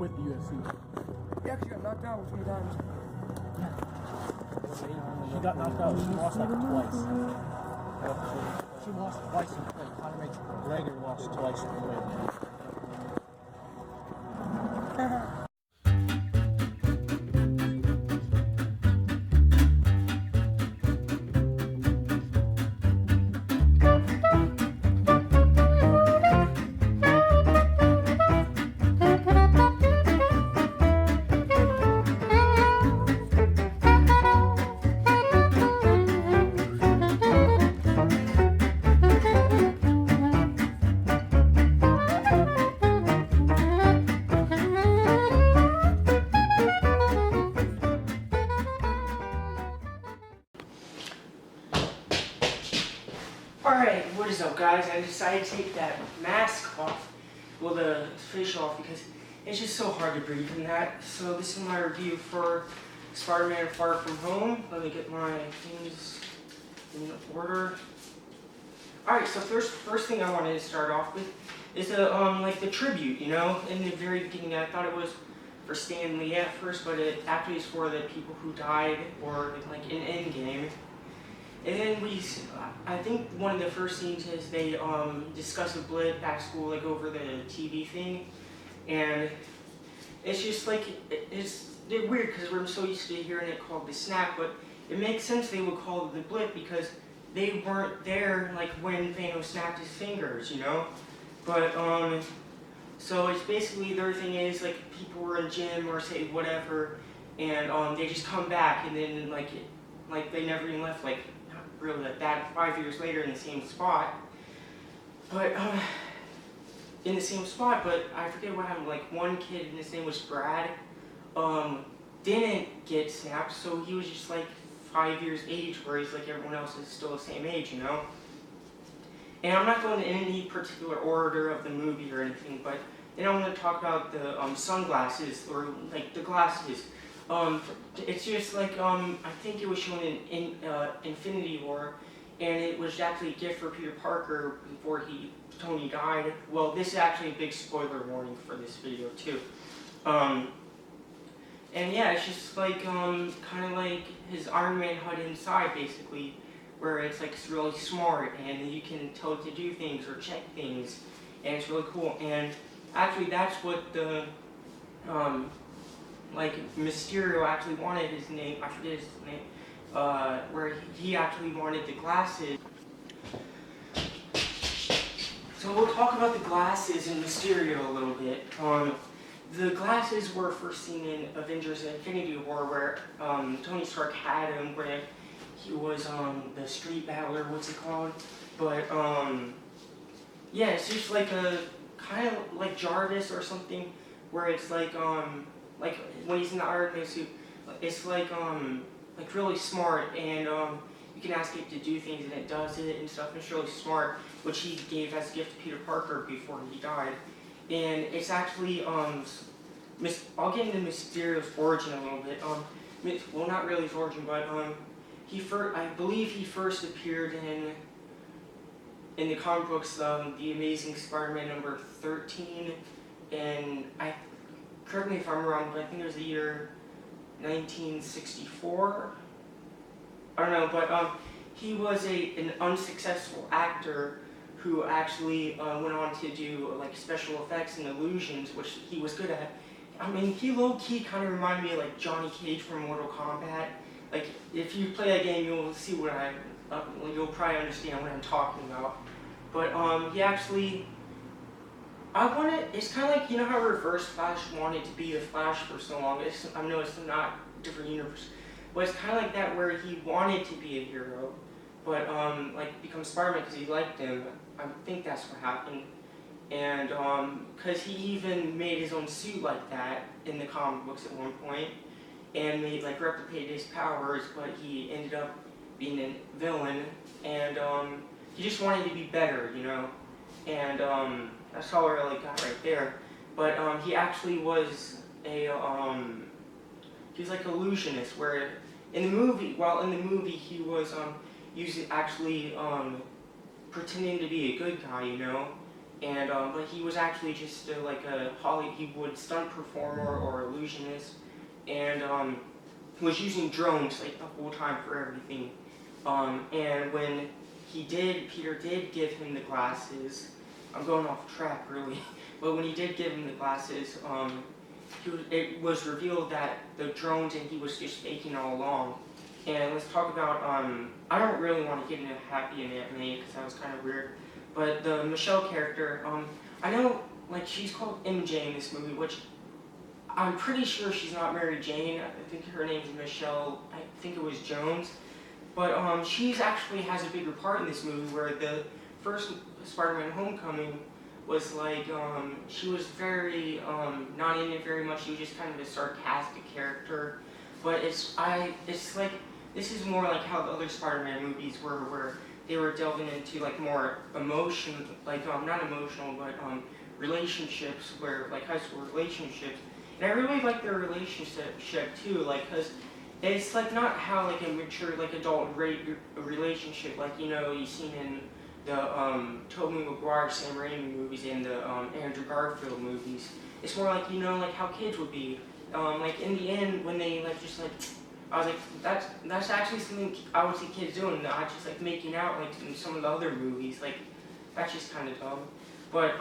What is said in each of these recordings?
with the UFC. Yeah, 'cause you got knocked out 20 times. She got knocked out. She lost like twice. She lost twice in play. Conor McGregor lost twice in play. Alright, what is up guys? I decided to take that mask off, well the face off, because it's just so hard to breathe in that. So this is my review for Spider-Man Far From Home. Let me get my things in order. Alright, so first thing I wanted to start off with is like the tribute, you know? In the very beginning I thought it was for Stan Lee at first, but it actually is for the people who died or like in Endgame. And then I think one of the first scenes is they discuss the blip at school, like over the TV thing, and it's just like it's weird because we're so used to hearing it called the snap, but it makes sense they would call it the blip because they weren't there like when Thanos snapped his fingers, you know. But so it's basically their thing is like people were in gym or say whatever, and they just come back and then like they never even left like. Really like that 5 years later in the same spot, but in the same spot, but I forget what happened. Like one kid, and his name was Brad, didn't get snapped, so he was just like 5 years age, whereas like everyone else is still the same age, you know. And I'm not going in any particular order of the movie or anything, but then I want to talk about the sunglasses or like the glasses. It's just like, I think it was shown in Infinity War, and it was actually a gift for Peter Parker before Tony died. Well, this is actually a big spoiler warning for this video too. And yeah, it's just like, kind of like his Iron Man HUD inside basically, where it's like it's really smart and you can tell it to do things or check things, and it's really cool. And actually that's what the, like Mysterio actually wanted his name, I forget his name, where he actually wanted the glasses. So we'll talk about the glasses and Mysterio a little bit. The glasses were first seen in Avengers Infinity War, where Tony Stark had them, where he was the street battler, what's it called? But yeah, it's just like a kind of like Jarvis or something, where it's like when he's in the Iron Man suit, it's like really smart, and you can ask it to do things and it does it and stuff. It's really smart, which he gave as a gift to Peter Parker before he died. And it's actually I'll get into Mysterio's origin a little bit. Well, not really his origin, but I believe he first appeared in the comic books, The Amazing Spider-Man number 13, and correct me if I'm wrong, but I think it was the year 1964. I don't know, but he was an unsuccessful actor who actually went on to do like special effects and illusions, which he was good at. I mean, he low-key kind of reminded me of like Johnny Cage from Mortal Kombat. Like, if you play that game, you'll see what you'll probably understand what I'm talking about. But he actually. It's kind of like, you know how Reverse Flash wanted to be the Flash for so long. I know it's not a different universe, but it's kind of like that where he wanted to be a hero, but like become Spider-Man because he liked him. I think that's what happened, and because he even made his own suit like that in the comic books at one point, and made like replicated his powers, but he ended up being a villain, and he just wanted to be better, you know, and that's all I really got right there. But he actually was he was like an illusionist, where in the movie, he was actually pretending to be a good guy, you know, and but he was actually just like a Hollywood stunt performer or illusionist, and was using drones like the whole time for everything. And when Peter did give him the glasses. I'm going off track really, but when he did give him the glasses, it was revealed that the drones and he was just faking all along. And let's talk about, I don't really want to get into Happy and Aunt May because that was kind of weird, but the Michelle character, I know like she's called MJ in this movie, which I'm pretty sure she's not Mary Jane. I think her name's Michelle, I think it was Jones. But she's actually has a bigger part in this movie where the first Spider-Man Homecoming was like, she was very, not in it very much, she was just kind of a sarcastic character. But it's like, this is more like how the other Spider-Man movies were, where they were delving into like more emotion, like, not emotional, but relationships, where, like high school relationships. And I really like their relationship too, like, cause it's like not how like a mature, like adult relationship, like, you know, you've seen in the Tobey Maguire, Sam Raimi movies and the Andrew Garfield movies. It's more like, you know, like how kids would be. Like in the end, when they like just like, I was like, that's actually something I would see kids doing, not just like making out like in some of the other movies. Like that's just kind of dumb. But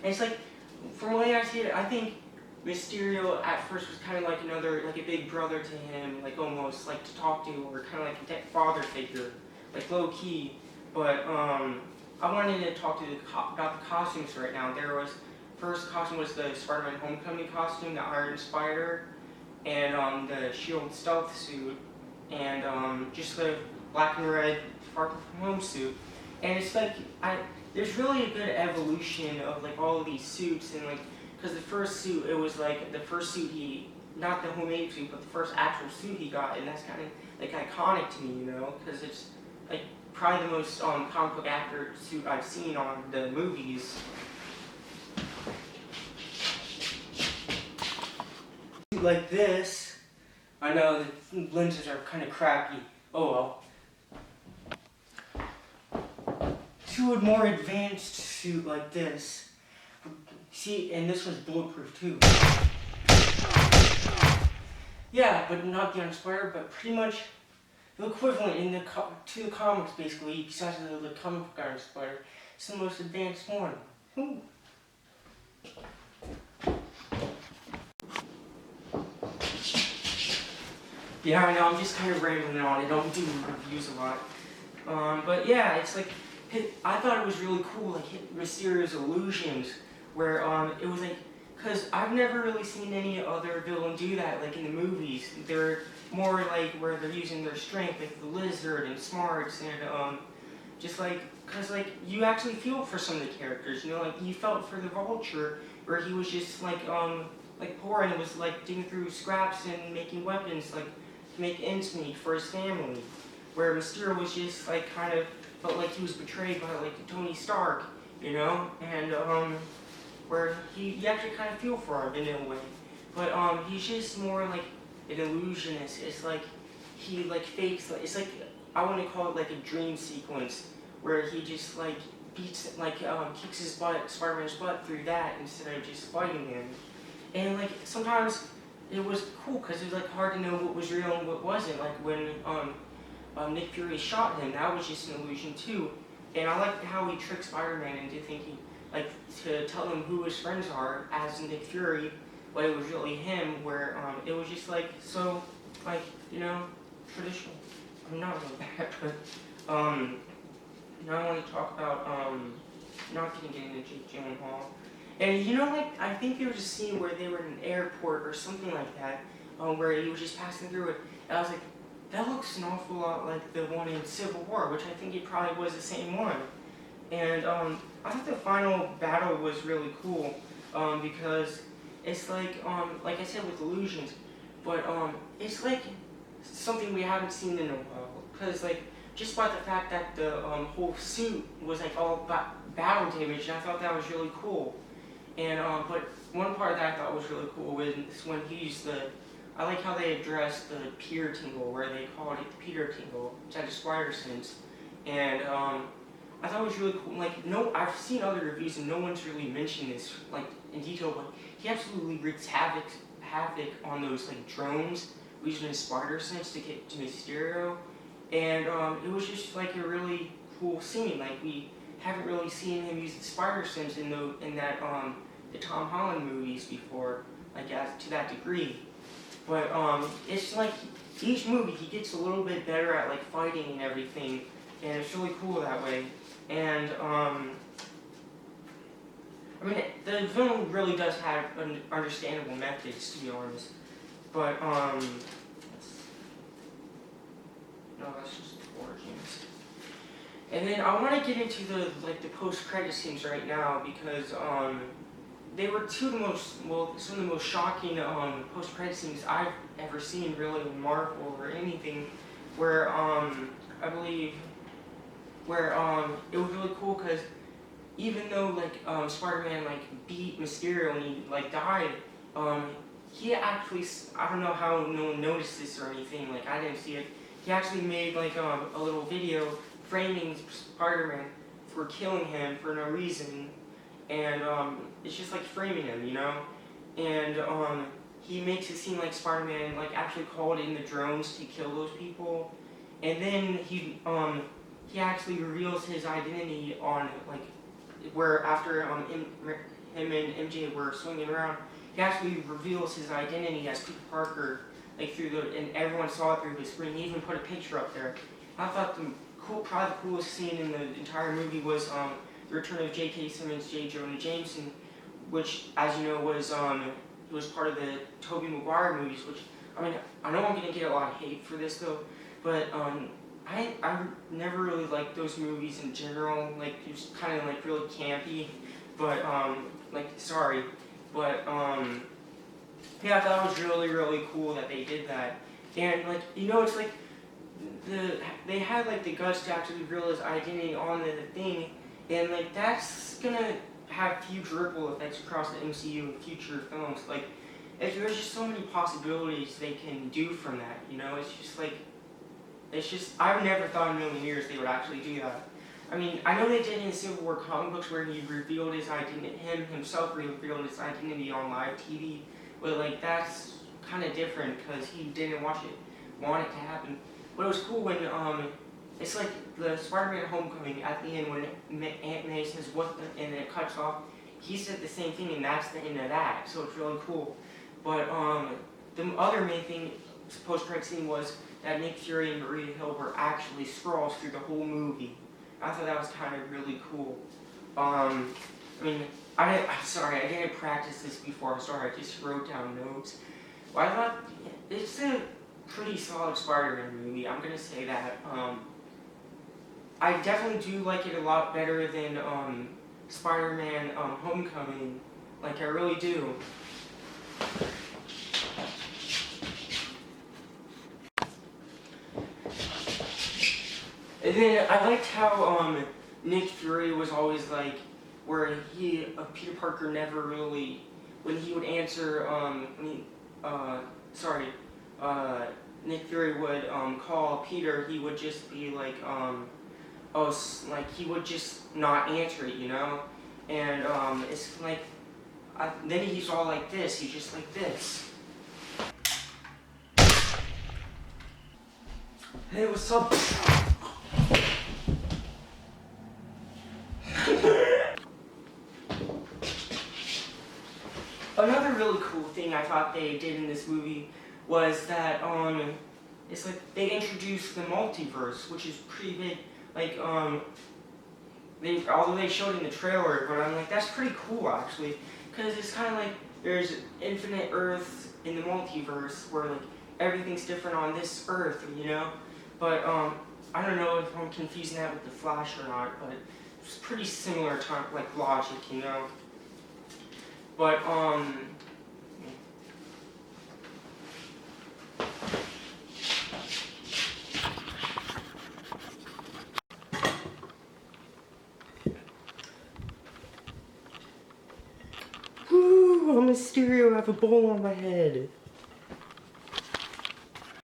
it's like, from the way I see it, I think Mysterio at first was kind of like another, like a big brother to him, like almost like to talk to, or kind of like a father figure, like low key. But I wanted to talk to about the costumes right now. There was, first costume was the Spider-Man Homecoming costume, the Iron Spider, and the Shield stealth suit, and just the black and red Far From Home suit. And it's like, there's really a good evolution of like all of these suits, and like, because the first suit, it was like the first suit not the homemade suit, but the first actual suit he got, and that's kind of like iconic to me, you know, because it's like probably the most comic book accurate suit I've seen on the movies. Like this, I know the lenses are kind of crappy. Oh well. To a more advanced suit like this. See, and this was bulletproof too. Yeah, but not the Uninspired, but pretty much the equivalent in to the comics basically, besides the comic book Uninspired. It's the most advanced one. Ooh. Yeah, I know, I'm just kind of rambling on. I don't do reviews a lot. But yeah, it's like, I thought it was really cool, like Mysterio's illusions, where it was like, because I've never really seen any other villain do that, like in the movies. They're more like where they're using their strength, like the Lizard and Smarts, and just like, because like you actually feel for some of the characters, you know, like you felt for the Vulture, where he was just like poor and was like digging through scraps and making weapons, like to make ends meet for his family. Where Mysterio was just like kind of felt like he was betrayed by like Tony Stark, you know, and where you actually kind of feel for him in a way. But he's just more like an illusionist. It's like he like fakes, it's like, I want to call it like a dream sequence where he just like beats, like kicks his butt, Spider-Man's butt through that instead of just fighting him. And like sometimes it was cool because it was like hard to know what was real and what wasn't. Like when Nick Fury shot him, that was just an illusion too. And I like how he tricked Spider-Man into thinking, like, to tell him who his friends are as Nick Fury, but it was really him, where it was just like, so, like, you know, traditional. I'm not really bad, but now I want to talk about, not gonna get into Jake Gyllenhaal. And you know, like, I think there was a scene where they were in an airport or something like that, where he was just passing through it, and I was like, that looks an awful lot like the one in Civil War, which I think it probably was the same one. And I thought the final battle was really cool, because it's like I said with illusions, but it's like something we haven't seen in a while. Because like, just by the fact that the whole suit was like all battle damage, and I thought that was really cool. And but one part that I thought was really cool was when he used I like how they addressed the Peter Tingle, where they called it the Peter Tingle, which had a spider sense. And I thought it was really cool. Like, no, I've seen other reviews and no one's really mentioned this, like, in detail, but he absolutely wreaks havoc on those, like, drones using his spider sense to get to Mysterio. And it was just, like, a really cool scene. Like, we haven't really seen him use the spider sense in that the Tom Holland movies before, like, to that degree. But it's like each movie he gets a little bit better at, like, fighting and everything, and it's really cool that way. And I mean, the film really does have understandable methods, to be honest. But no, that's just origins. And then I want to get into the post-credit scenes right now because they were some of the most shocking post-credit scenes I've ever seen, really, in Marvel or anything. Where I believe it was really cool because even though Spider-Man beat Mysterio and he died, he actually, I don't know how no one noticed this or anything. Like, I didn't see it. He actually made a little video framing Spider-Man for killing him for no reason, and it's just like framing him, you know. And he makes it seem like Spider-Man actually called in the drones to kill those people, and then he actually reveals his identity on where after him and MJ were swinging around, he actually reveals his identity as Peter Parker and everyone saw it through the screen. He even put a picture up there. I thought probably the coolest scene in the entire movie was the return of J.K. Simmons, J. Jonah Jameson, which, as you know, was part of the Tobey Maguire movies. Which, I mean, I know I'm gonna get a lot of hate for this though, but I never really liked those movies in general. Like, it was kind of really campy, but sorry, but yeah, I thought it was really, really cool that they did that. And it's they had the guts to actually reveal his identity on the thing, and that's gonna have huge ripple effects across the MCU in future films. There's just so many possibilities they can do from that. You know, it's just I've never thought in a million years they would actually do that. I mean, I know they did in Civil War comic books where he revealed his identity, himself revealed his identity on live TV, but that's kind of different because he didn't want it to happen. But it was cool when it's like the Spider-Man Homecoming at the end when Aunt May says and it cuts off. He said the same thing, and that's the end of that. So it's really cool. But the other main thing, post-credit scene, was that Nick Fury and Maria Hill were actually Skrulls through the whole movie. I thought that was kind of really cool. I mean, I'm sorry, I didn't practice this before. I'm sorry, I just wrote down notes. But I thought it's a pretty solid Spider-Man movie. I'm gonna say that. I definitely do like it a lot better than Spider-Man Homecoming. I really do. And then I liked how Nick Fury was always where Peter Parker never really, when he would answer, Nick Fury would call Peter, he would just be he would just not answer it, you know? And it's then he's all like this, he's just like this. Hey, what's up? Another really cool thing I thought they did in this movie was that it's they introduced the multiverse, which is pretty big. Although they showed it in the trailer, but I'm that's pretty cool actually, because it's kind of there's infinite Earths in the multiverse where everything's different on this Earth, you know. But I don't know if I'm confusing that with the Flash or not, but it's pretty similar to logic, you know. But whoo, I'm Mysterio, I have a bowl on my head.